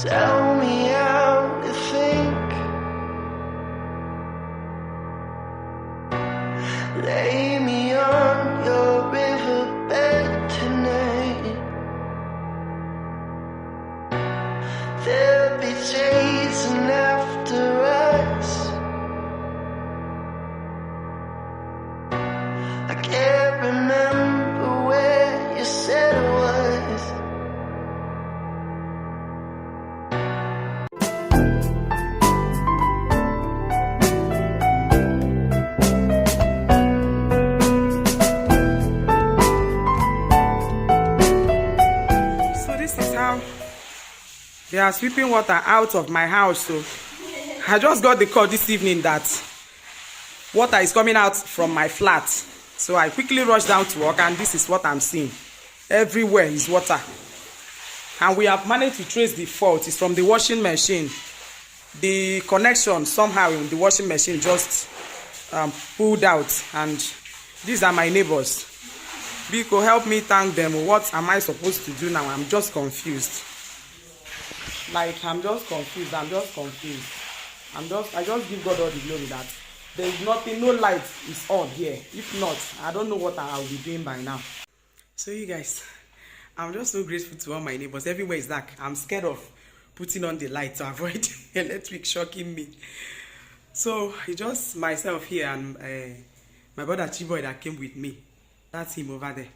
Tell me how to think. Lay me on your riverbed tonight. There'll be chasing after us. I can't remember where you said it was. So this is how they are sweeping water out of my house. So I just got the call this evening that water is coming out from my flat. So I quickly rushed down to work, and this is what I'm seeing. Everywhere is water. And we have managed to trace the fault. It's from the washing machine. The connection somehow in the washing machine just pulled out. And these are my neighbors. Biko, help me thank them. What am I supposed to do now? I'm just confused. Like, I'm just confused. I just give God all the glory that there is nothing, no light is on here. If not, I don't know what I'll be doing by now. So you guys, I'm just so grateful to all my neighbors. Everywhere is dark. I'm scared of putting on the light to avoid electric shocking me. So it's just myself here and my brother Chiboy that came with me. That's him over there.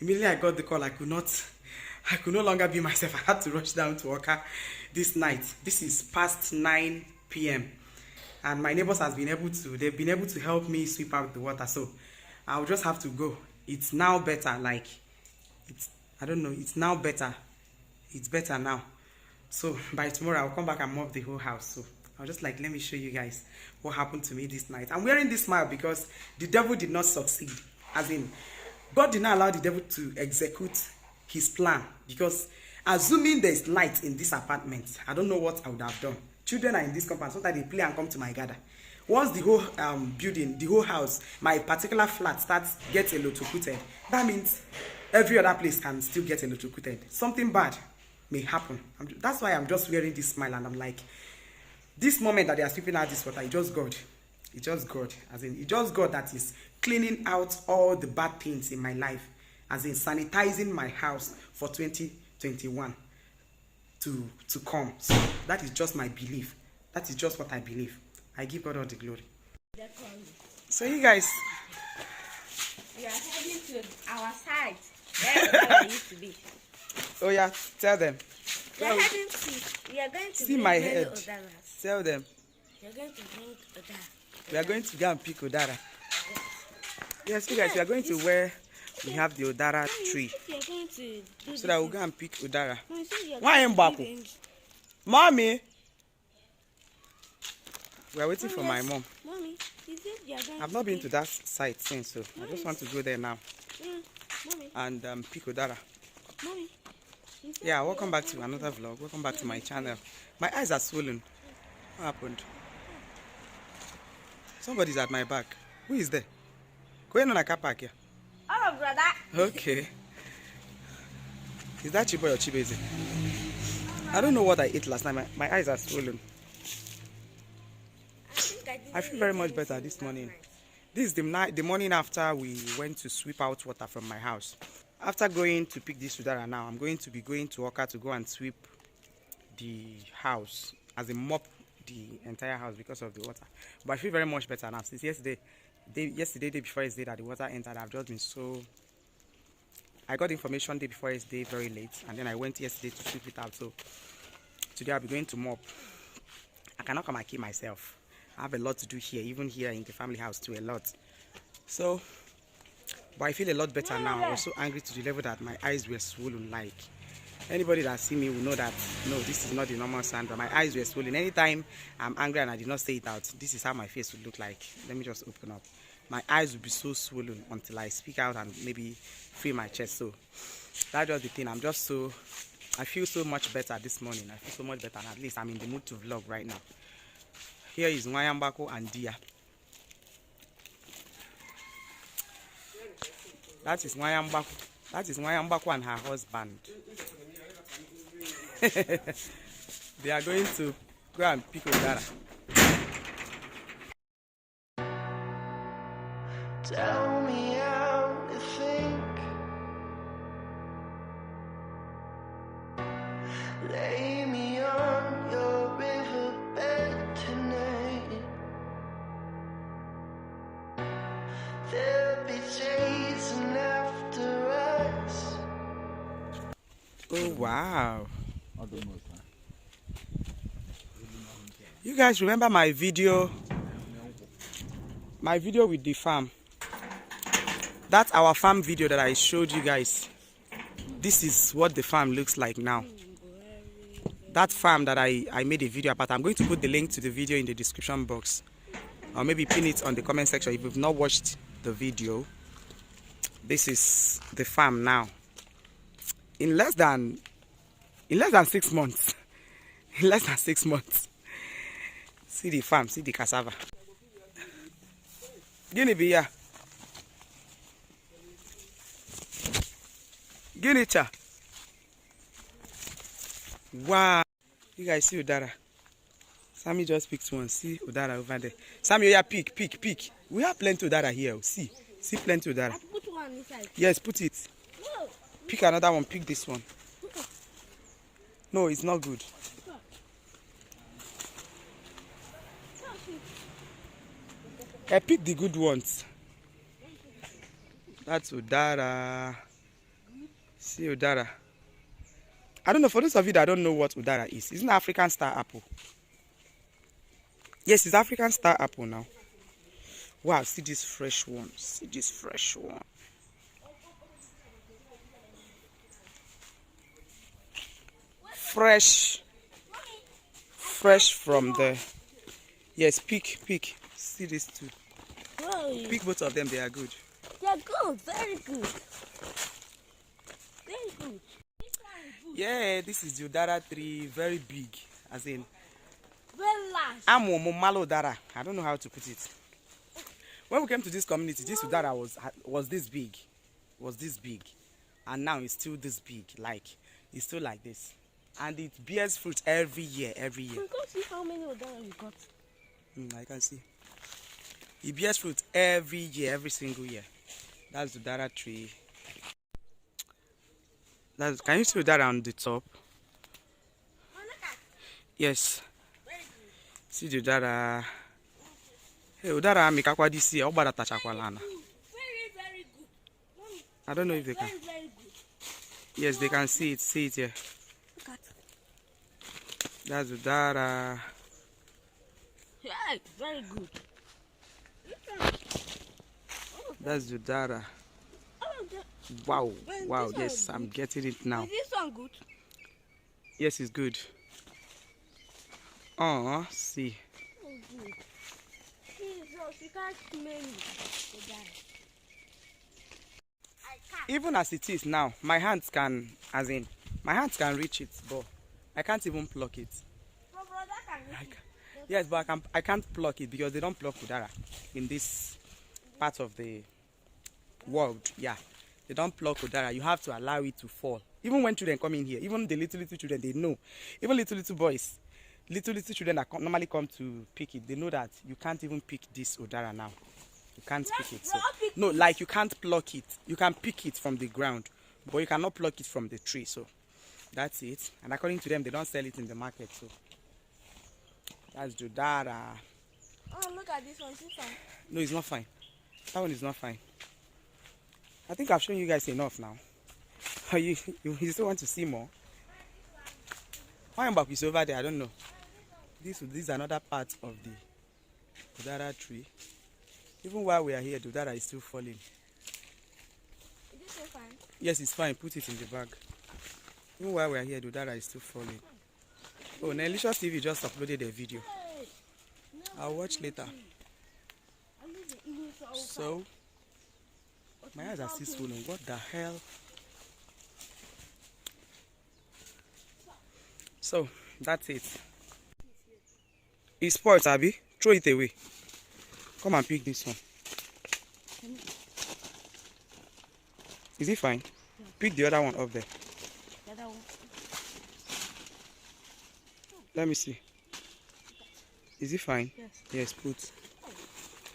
Immediately I got the call, I could no longer be myself. I had to rush down to Oka this night. This is past 9 p.m. and my neighbors they've been able to help me sweep out the water. So I'll just have to go. It's now better. Like, I don't know, it's now better. It's better now. So by tomorrow I'll come back and mop the whole house. So I'll just like, let me show you guys what happened to me this night. I'm wearing this smile because the devil did not succeed. As in, God did not allow the devil to execute his plan, because assuming there's light in this apartment, I don't know what I would have done. Children are in this compound. Sometimes they play and come to my gather. Once the whole building, the whole house, my particular flat starts getting electrocuted, that means every other place can still get electrocuted. Something bad may happen. That's why I'm just wearing this smile, and I'm like, this moment that they are sweeping out this water, it's just God. It's just God. As in, it's just God that is cleaning out all the bad things in my life. As in, sanitizing my house for 2021 to come. So that is just my belief. That is just what I believe. I give God all the glory. So you guys, we are heading to our side. Where we used to be. Oh yeah, tell them. We are heading to. We are going to see my head. Odaras. Tell them. We are going to bring Odara. We are going to go and pick Odara. Yes, you guys, we are going to where we have the Odara tree. So that we'll go and pick Odara. Why am Baku? Mommy! We are waiting for my mom. Mommy, you said you are going I've not been to that site since, so I just want to go there now and pick Odara. Mommy, yeah, welcome back to another vlog. Welcome back to my channel. My eyes are swollen. What happened? Somebody's at my back. Who is there? Going on a car park here. Oh, brother. Okay. Is that Chiboy or Chibeze? I don't know what I ate last night. My eyes are swollen. I feel very much better this morning. This is the morning after we went to sweep out water from my house. After going to pick this Udara now, I'm going to be going to Oka to go and sweep the house, as a mop the entire house because of the water. But I feel very much better now. Since yesterday, day before yesterday that the water entered, I've just been so... I got information day before yesterday very late, and then I went yesterday to sweep it out. So today I'll be going to mop. I cannot come and keep myself. I have a lot to do here, even here in the family house too, a lot. So, but I feel a lot better now. I was so angry to the level that my eyes were swollen. Like, anybody that see me will know that, no, this is not the normal Sandra. My eyes were swollen. Anytime I'm angry and I did not say it out, this is how my face would look like. Let me just open up. My eyes will be so swollen until I speak out and maybe feel my chest. So, that's just the thing. I feel so much better this morning. I feel so much better, and at least I'm in the mood to vlog right now. Here is Nwayambako and Dia. That is Nwayambako. That is Nwayambako and her husband. They are going to go and pick udara. Tell me how to think. Lay me on your riverbed tonight. They'll be chasing after us. Oh wow. You guys remember my video with the farm? That's our farm video that I showed you guys. This is what the farm looks like now. That farm that I made a video about, I'm going to put the link to the video in the description box, or maybe pin it on the comment section if you've not watched the video. This is the farm now. In less than 6 months. In less than 6 months. See the farm, see the cassava. Guinea beer. Guinea cha. Wow. You guys see udara. Sammy just picked one. See udara over there. Sammy, yeah, pick. We have plenty udara here. See plenty udara. I put one inside. Yes, put it. No. Pick another one. Pick this one. No, it's not good. I pick the good ones. That's udara. See udara. I don't know, for those of you that don't know what udara is, it's an African star apple. Yes, it's African star apple now. Wow, see this fresh one. See this fresh one. Fresh from the... Yes, pick. See these two. Whoa. Pick both of them, they are good. They are good, very good. Very good. Yeah, this is the udara tree, very big. As in, Very large. malo udara. I don't know how to put it. When we came to this community, this udara was this big. And now it's still this big. Like, it's still like this. And it bears fruit every year. You can see how many udara you got. I can see. It bears fruit every year, every single year. That's the udara tree. Can you see udara on the top? Yes. See the udara. Hey, udara mikakwa this year. Obara tachakwalana. Very good. I don't know if they can. Very good. Yes, they can see it. See it here. Look at. That's udara. Yeah, very good. That's the udara. Oh, Wow. Well, Wow. this one Yes, is I'm good. getting it now. Is this one good? Yes, it's good. Oh, see. Oh, good. Jesus, you can't smell me. I can't. Even as it is now, my hands can reach it, but I can't even pluck it. No, brother, can you? Yes, but I can't pluck it because they don't pluck udara in this part of the world. Yeah, they don't pluck udara. You have to allow it to fall. Even when children come in here, even the little children, they know. Even little boys, little children that normally come to pick it, they know that you can't even pick this udara now. You can't pick it. So, no, like you can't pluck it. You can pick it from the ground, but you cannot pluck it from the tree. So that's it. And according to them, they don't sell it in the market. So that's the udara. Oh, look at this one. This one. No, it's not fine. That one is not fine. I think I've shown you guys enough now. You still want to see more? Why am I over there? I don't know. This is another part of the udara tree. Even while we are here, the udara is still falling. Is this so fine? Yes, it's fine. Put it in the bag. Even while we are here, the udara is still falling. Oh, NENYELICIOUS TV just uploaded a video. Hey. No, I'll watch later. I need the evening so So, my eyes are still swollen. What the hell? So, that's it. It's spoiled, Abby. Throw it away. Come and pick this one. Is it fine? Yeah. Pick the other one up there. The other one. Let me see. Is it fine? Yes. Yes, put.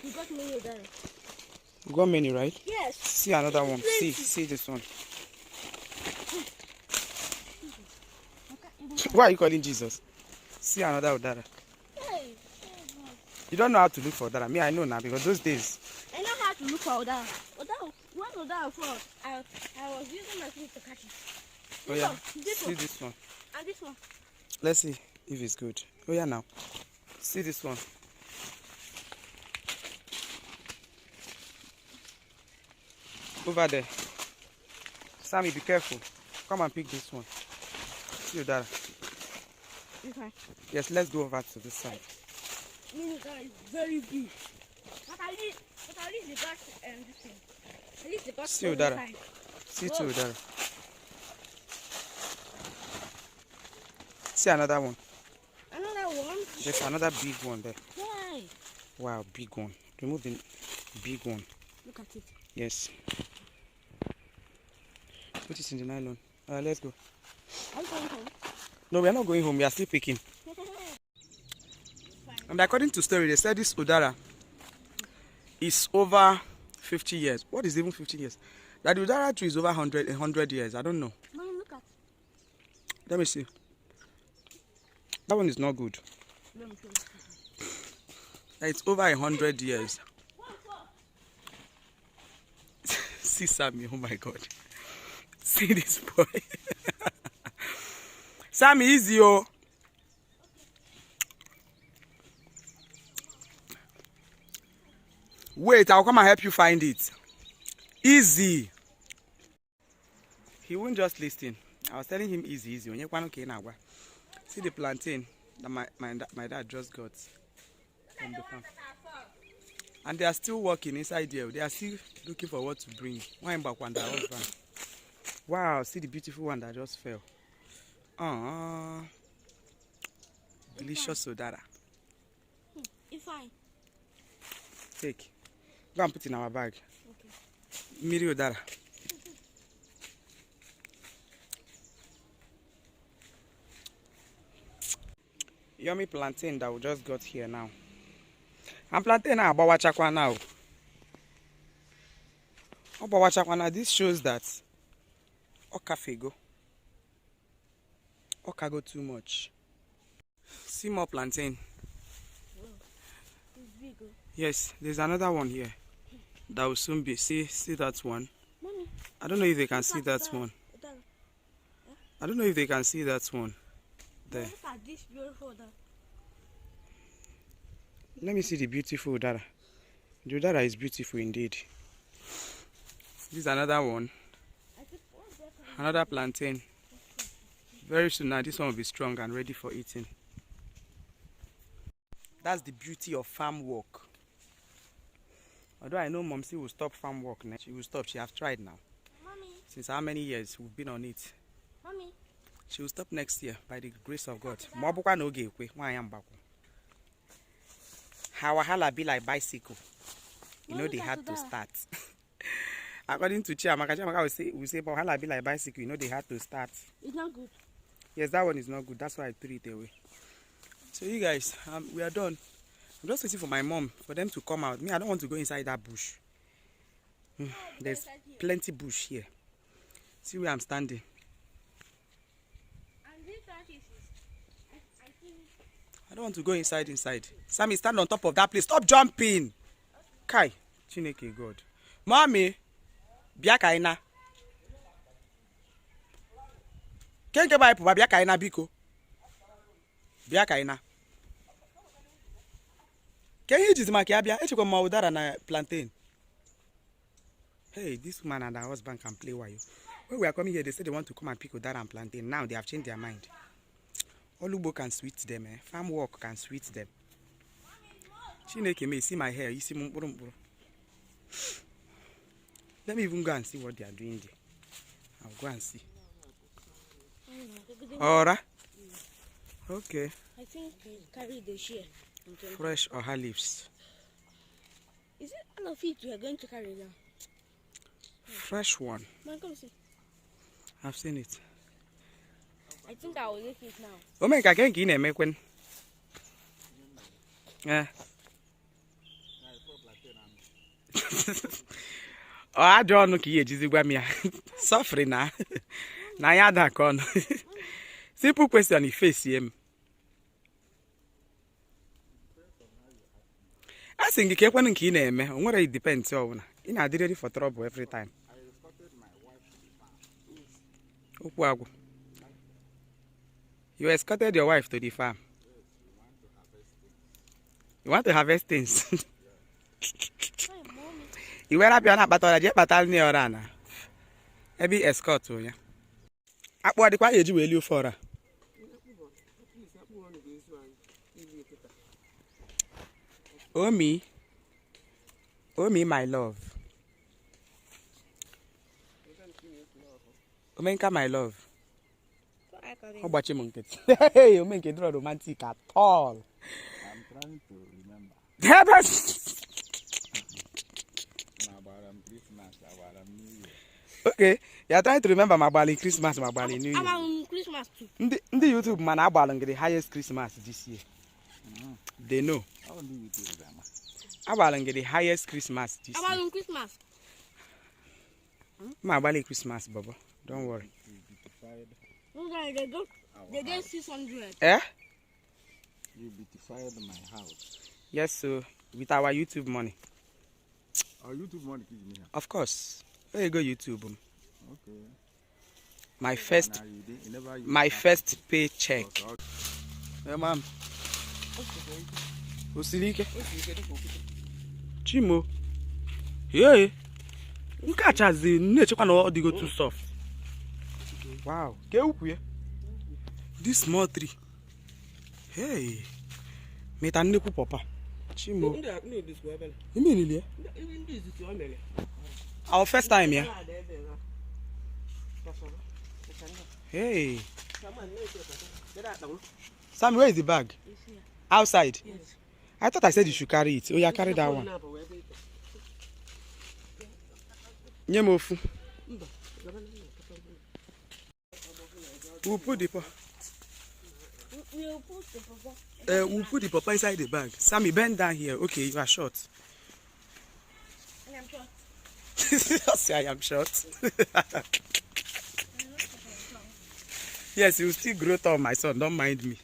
You got many there. You got many, right? Yes. See another one. See this one. Why are you calling Jesus? See another Udara. Hey. You don't know how to look for Udara. Me, I know now because those days. I know how to look for Udara. What Udara for? I was using my feet to catch it. Oh yeah. See this one. And this one. Let's see if it's good. Oh yeah, now. See this one. Over there. Sammy, be careful. Come and pick this one. See Udara. Okay. Yes, let's go over to this side. Udara is very big. But at least they got this thing. At least they got See Udara. See two Udara. See another one. Another one? There's another big one there. Why? Wow, big one. Remove the big one. Look at it. Yes. Put it in the nylon. Let's go. Are you going home? No, we are not going home. We are still picking. And according to story, they said this Udara is over 50 years. What is even 50 years? That the Udara tree is over 100 years. I don't know. Mommy, look at. Let me see. That one is not good. Let me show you. It's over 100 years. See Sammy, oh my God. See this boy. Sammy, easy, oh. Wait, I'll come and help you find it. Easy. He won't just listen. I was telling him easy. See the plantain that my dad just got from the farm. And they are still working inside there. They are still looking for what to bring. Wow, see the beautiful one that just fell. Delicious Udara. It's fine. Take. Go and put it in our bag. Okay. Miri Udara. Yummy plantain that we just got here now. And plantain now abawachakwa now. Abawachakwa now. This shows that okafego. Okago too much. See more plantain. Wow. It's big. Oh. Yes, there's another one here. That will soon be. See that one. Mommy, I don't know if they can see that one. I don't know if they can see that one. There. Look at this beautiful Udara. Let me see the beautiful Udara. The Udara is beautiful indeed. This is another one. Another plantain. Very soon now, this one will be strong and ready for eating. That's the beauty of farm work. Although I know Momsi will stop farm work now. She will stop. She has tried now. Mommy. Since how many years we've been on it. Mommy. She will stop next year by the grace of God. Her wahala be like bicycle. You know they had to start. According to Chiamaka we say wahala be like bicycle. You know they had to start. It's not good. Yes, that one is not good. That's why I threw it away. So you guys, we are done. I'm just waiting for my mom for them to come out. Me, I don't want to go inside that bush. There's plenty bush here. See where I'm standing. I don't want to go inside. Sammy, stand on top of that place. Stop jumping. Kai, Chineke God. Mommy, biakaina. Kenke ba ipu ba biakaina biko. Biakaina. Can you just make abia? Echiko ma Udara na plantain. Hey, this woman and her husband can play wayo. When we are coming here, they said they want to come and pick Udara and plantain. Now they have changed their mind. Olubo can sweet them, eh? Farm work can sweet them. Chineke me, see my hair, you see mumpuru. Let me even go and see what they are doing there. I'll go and see. Alright. Okay. I think they carry the share. Fresh oha leaves. Is it all of it we are going to carry now? Fresh one. Man, come see. I've seen it. I think I will lick it now. Omeka ke nke ị na-eme kwen. Ọ ajọ ọnụ ka ị ejizi gwa m ya. Sọfrị na ya ada ka ọnụ. Simple question i face him. I think you can nke ị na-eme. O nwere it depends on. Ị na-adị ready for trouble every time. Okwu agwụ. You escorted your wife to the farm. You want to harvest things. You were up your battle, jet battle near Rana. Maybe escort to you. What the quiet you will you for? Oh me, my love. Omenka, my love. How about you, monkey? Hey, you make it romantic at all. I'm trying to remember. Okay, you are trying to remember my bali Christmas, my bali New Year. I'm on Christmas too. In the YouTube man, I bought the highest Christmas this year. They know. How do you do that? I bought the highest Christmas this I'm year. on Christmas. My bali Christmas, Baba. Don't worry. They get 600. Eh? You beautified my house. Yes, so with our YouTube money. Our YouTube money, Of course. There you go, YouTube. Okay. My first paycheck. Hey, ma'am. Osilike. Chimo. Yeah. Nkachazi nechekwa na ọ dịgo too soft. Wow. Ke ukwu ya. This small tree. Hey. Meta nnekwu papa. Chimo. You mean it? Our first time here. Hey. Sam, where is the bag? Outside. Yes. I thought I said you should carry it. Oh, yeah, carry that one. Nyemofu. We'll put the we'll put the papa inside the bag. Sammy, bend down here. Okay, you are short. I am short. Say I am short. Yes, you will still grow tall, my son. Don't mind me.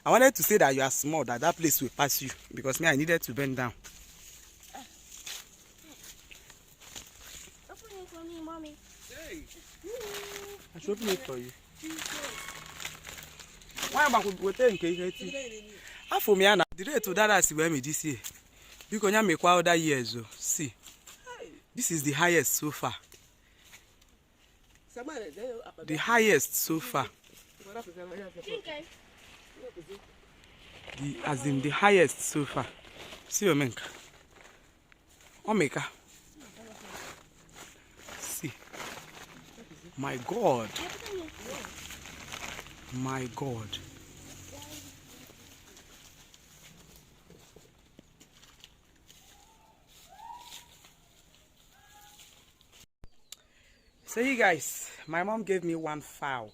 I wanted to say that you are small, that place will pass you. Because me, I needed to bend down. Open it for me, mommy. Hey. I should open it for you. Why am I going to take it? After me, Anna, the rate to that I see where me this year. Because I make other years. See, this is the highest so far. The highest so far. As in the highest so far. See your menka. Omeka. See. My God. My God. So you guys, my mom gave me one fowl.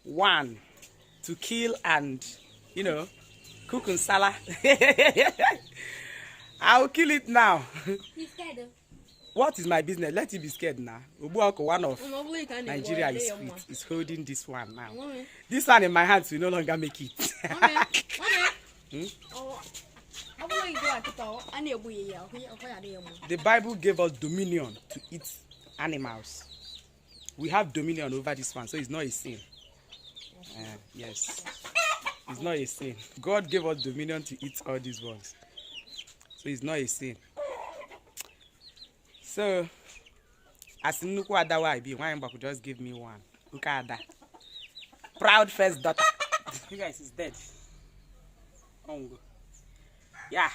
One to kill and, you know, cook and salad. I'll kill it now. He's scared. What is my business? Let it be scared now. Ubuako, one of Nigeria is holding this one now. This one in my hands will no longer make it. The Bible gave us dominion to eat animals. We have dominion over this one, so it's not a sin. Yes, it's not a sin. God gave us dominion to eat all these ones, so it's not a sin. So, as Nuku Adawa be, why could just give me one? Ukada. Proud first daughter. You guys is dead. Yeah.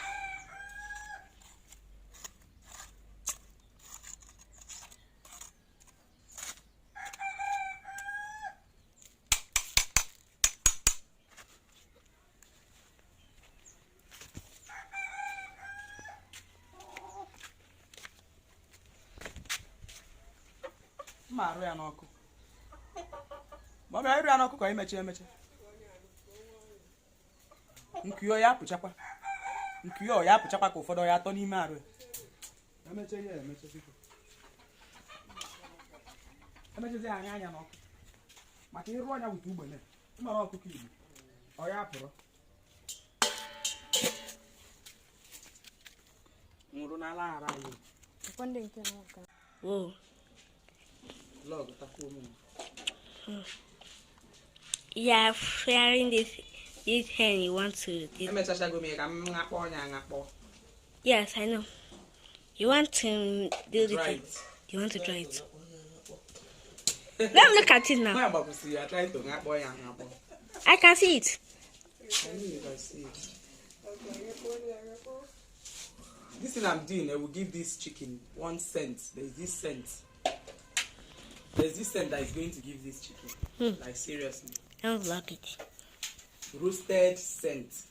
Maru ya n'ọkụ. Mommy, I ran up cooking, meche. Nkyo ya puchapa. Nkyo ya puchapa ko fodo ya to ni maro. Meche ye, meche siko. Meche ze anya no. Maka iru anya wutu ugbe ne. Mara okuku ibu. O ya pụrụ. Nwụrụ n'ala ara anyị. Kwande nke nwoke. Oh. Log tafu mu. Yeah, sharing this hen you want to. Emechacha go me ka ngakpo onya ngakpo. Yes, I know. You want to do the Try thing. it. You want to try it. Let me look at it now. I try to ngakpo onya ngakpo. I can see it. I know you can see it. This thing I'm doing, I will give this chicken 1 cent. There's this cent that is going to give this chicken. Like seriously. I don't like it. Roasted cent.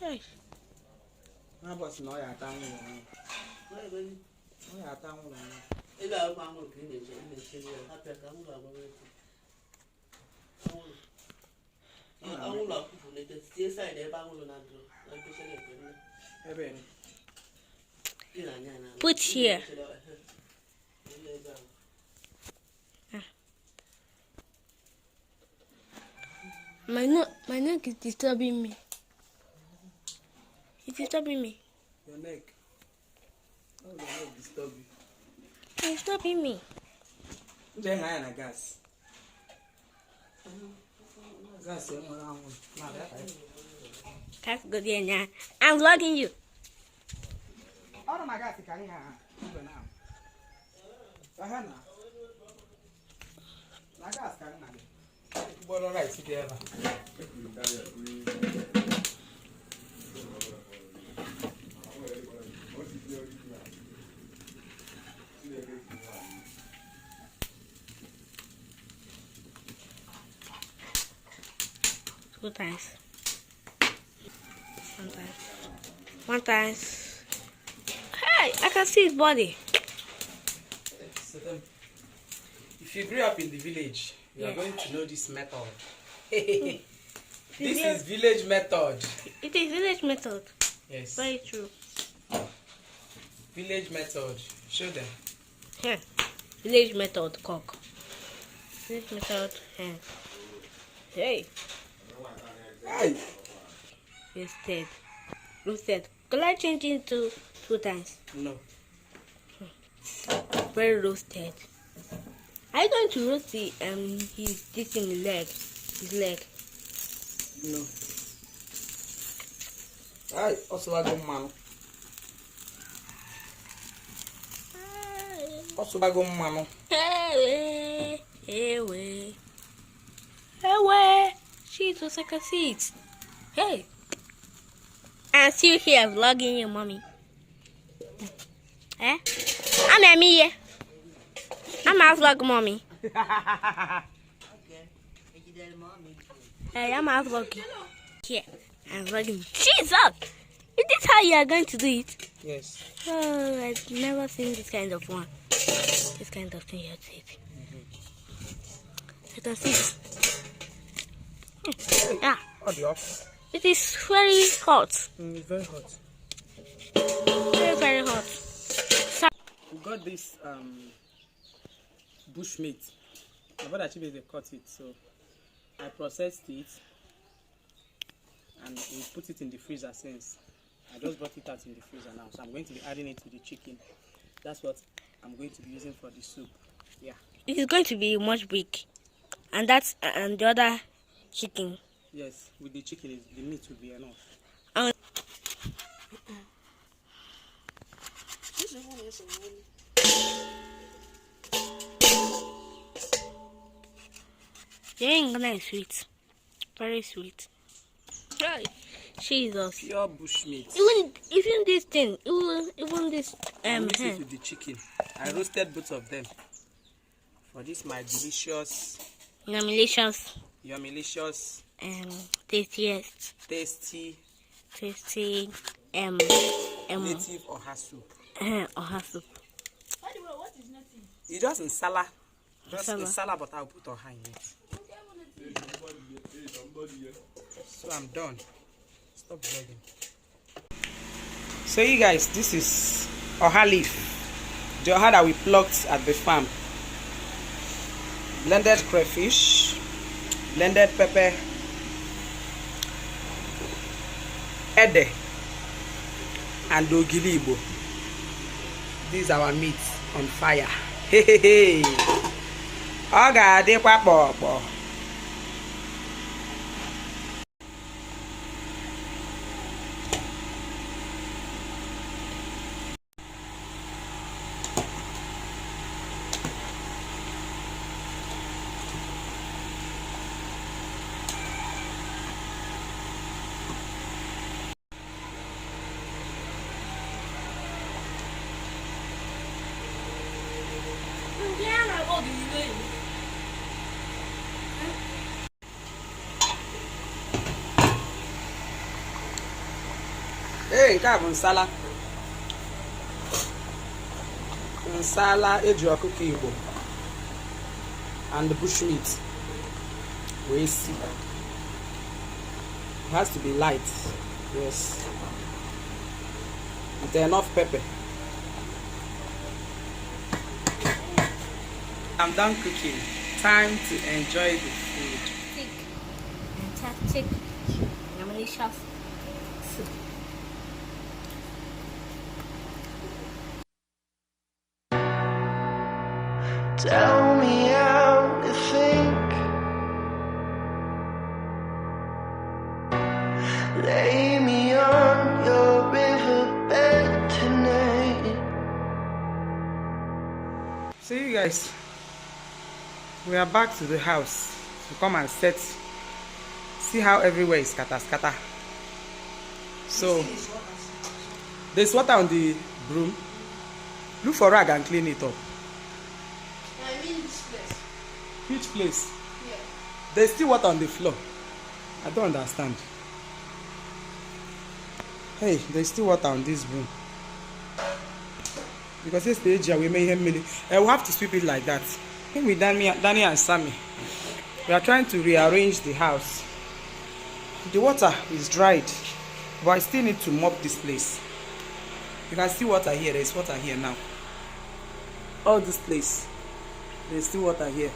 Hey. My boss no ya tangu. No ya tangu. Put here. My neck is disturbing me. It's disturbing me. Your neck. How will your neck disturb you? It's disturbing me. Then I na gas. Gas, That's good now. I'm vlogging you. oh my God, can you now? Sahana. Na gas can na. Bolo rice together. Two times. One time. Hey, I can see his body. So if you grew up in the village, you are going to know this method. This is village method. It is village method. Yes. Very true. Village method. Show them. Here. Village method cook. Village method hen. Hey. Hey. Roasted. Could I change it to 2 times? No. Very roasted. Are you going to roast the his leg? His leg. No. Hey, also I go man. Also I go man. Hey. Jesus, I can see it. Hey. I'm still here vlogging your mommy. Eh? I'm here. I'm a vlog mommy. Hey, I'm a vlogging. Here, I'm vlogging. Jesus! Is this how you are going to do it? Yes. Oh, I've never seen this kind of one. This kind of thing you have to eat. I can see it. Yeah. It is very hot. It's very hot. Very, very hot. We got this bush meat. My brother actually they cut it, so I processed it and we put it in the freezer since. I just brought it out in the freezer now, so I'm going to be adding it to the chicken. That's what I'm going to be using for the soup. Yeah. It is going to be much big, and that's and the other chicken. Yes, with the chicken, the meat will be enough. The Ingana is sweet, very sweet. Right, Jesus. Pure bush meat. Even this thing, even this mix it with the chicken. I roasted both of them. For this, my delicious, Yumilicious, tasty, native oha soup. Oha soup. It's just in salad. Just in Salad. salad, but I'll put oha in it. So I'm done. Stop vlogging. So you guys, this is oha leaf. The oha that we plucked at the farm. Blended crayfish, blended pepper, ede, and ogilibo. These are our meat on fire. Hey, hey, hey. Oga de kwa bobo. Hey, nke a bụ nsala. Nsala eji ọkụkọ Igbo and bushmeat. We see. It has to be light. Yes. With enough pepper. I'm done cooking. Time to enjoy the food. Thick, fantastic, NENYELICIOUS soup. Tell me how to think. Lay me on your riverbed tonight. So you guys, we are back to the house to come and see how everywhere is scatter. So there's water on the broom. Look for rag and clean it up. I mean this place. Which place? Yeah. There's still water on the floor. I don't understand. Hey, there's still water on this broom. Because this stage we may we'll have to sweep it like that. I think with Danny and Sammy, we are trying to rearrange the house. The water is dried, but I still need to mop this place. You can see water here. There's water here now. All this place, there's still water here.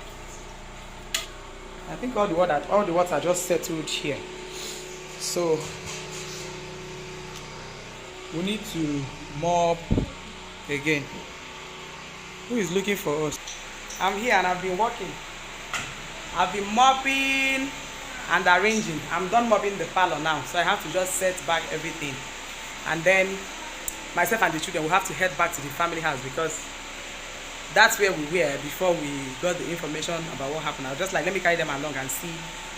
I think all the water just settled here. So we need to mop again. Who is looking for us? I'm here and I've been working. I've been mopping and arranging. I'm done mopping the parlor now, so I have to just set back everything, and then myself and the children will have to head back to the family house because that's where we were before we got the information about what happened. I was just like, let me carry them along and see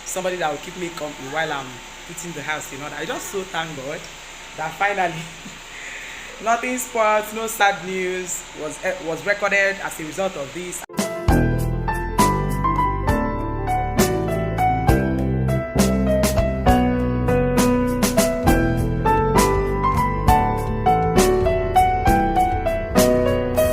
somebody that will keep me company while I'm putting the house in order. I just so thank God that finally nothing spoiled, no sad news was recorded as a result of this,